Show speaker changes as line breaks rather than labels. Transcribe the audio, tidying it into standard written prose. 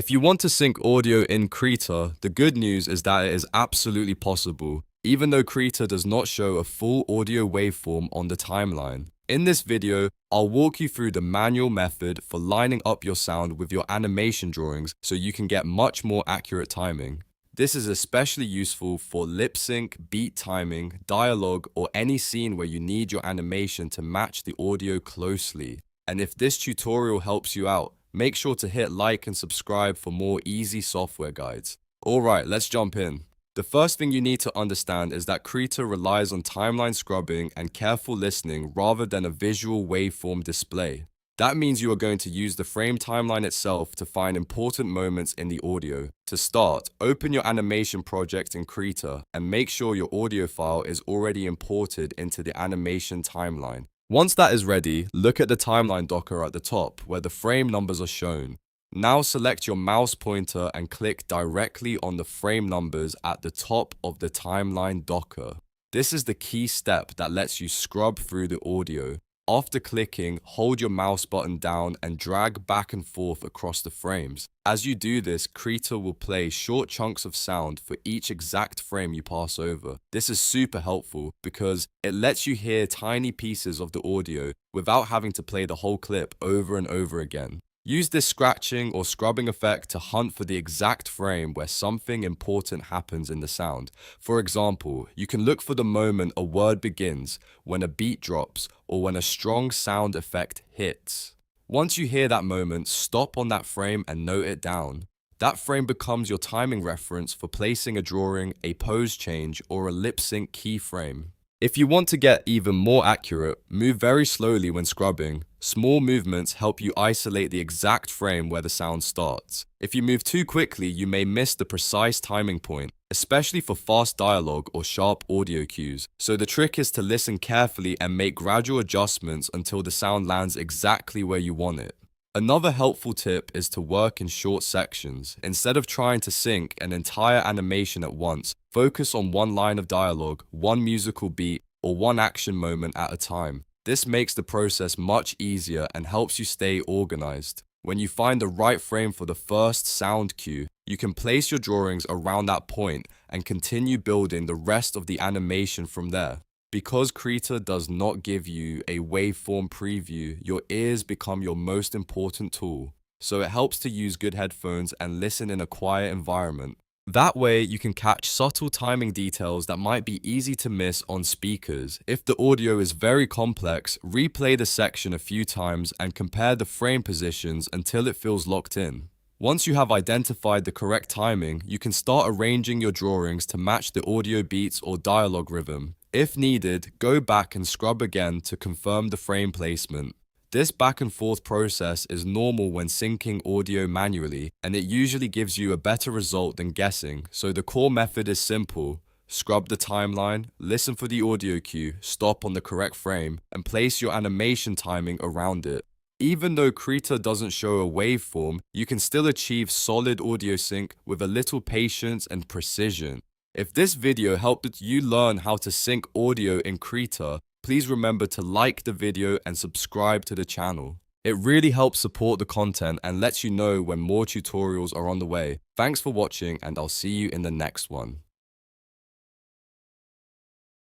If you want to sync audio in Krita, the good news is that it is absolutely possible, even though Krita does not show a full audio waveform on the timeline. In this video, I'll walk you through the manual method for lining up your sound with your animation drawings so you can get much more accurate timing. This is especially useful for lip sync, beat timing, dialogue, or any scene where you need your animation to match the audio closely. And if this tutorial helps you out, make sure to hit like and subscribe for more easy software guides. Alright, let's jump in. The first thing you need to understand is that Krita relies on timeline scrubbing and careful listening rather than a visual waveform display. That means you are going to use the frame timeline itself to find important moments in the audio. To start, open your animation project in Krita and make sure your audio file is already imported into the animation timeline. Once that is ready, look at the timeline docker at the top where the frame numbers are shown. Now select your mouse pointer and click directly on the frame numbers at the top of the timeline docker. This is the key step that lets you scrub through the audio. After clicking, hold your mouse button down and drag back and forth across the frames. As you do this, Krita will play short chunks of sound for each exact frame you pass over. This is super helpful because it lets you hear tiny pieces of the audio without having to play the whole clip over and over again. Use this scratching or scrubbing effect to hunt for the exact frame where something important happens in the sound. For example, you can look for the moment a word begins, when a beat drops, or when a strong sound effect hits. Once you hear that moment, stop on that frame and note it down. That frame becomes your timing reference for placing a drawing, a pose change, or a lip sync keyframe. If you want to get even more accurate, move very slowly when scrubbing. Small movements help you isolate the exact frame where the sound starts. If you move too quickly, you may miss the precise timing point, especially for fast dialogue or sharp audio cues. So the trick is to listen carefully and make gradual adjustments until the sound lands exactly where you want it. Another helpful tip is to work in short sections. Instead of trying to sync an entire animation at once, focus on one line of dialogue, one musical beat, or one action moment at a time. This makes the process much easier and helps you stay organized. When you find the right frame for the first sound cue, you can place your drawings around that point and continue building the rest of the animation from there. Because Krita does not give you a waveform preview, your ears become your most important tool. So it helps to use good headphones and listen in a quiet environment. That way, you can catch subtle timing details that might be easy to miss on speakers. If the audio is very complex, replay the section a few times and compare the frame positions until it feels locked in. Once you have identified the correct timing, you can start arranging your drawings to match the audio beats or dialogue rhythm. If needed, go back and scrub again to confirm the frame placement. This back and forth process is normal when syncing audio manually, and it usually gives you a better result than guessing, so the core method is simple. Scrub the timeline, listen for the audio cue, stop on the correct frame, and place your animation timing around it. Even though Krita doesn't show a waveform, you can still achieve solid audio sync with a little patience and precision. If this video helped you learn how to sync audio in Krita, please remember to like the video and subscribe to the channel. It really helps support the content and lets you know when more tutorials are on the way. Thanks for watching, and I'll see you in the next one.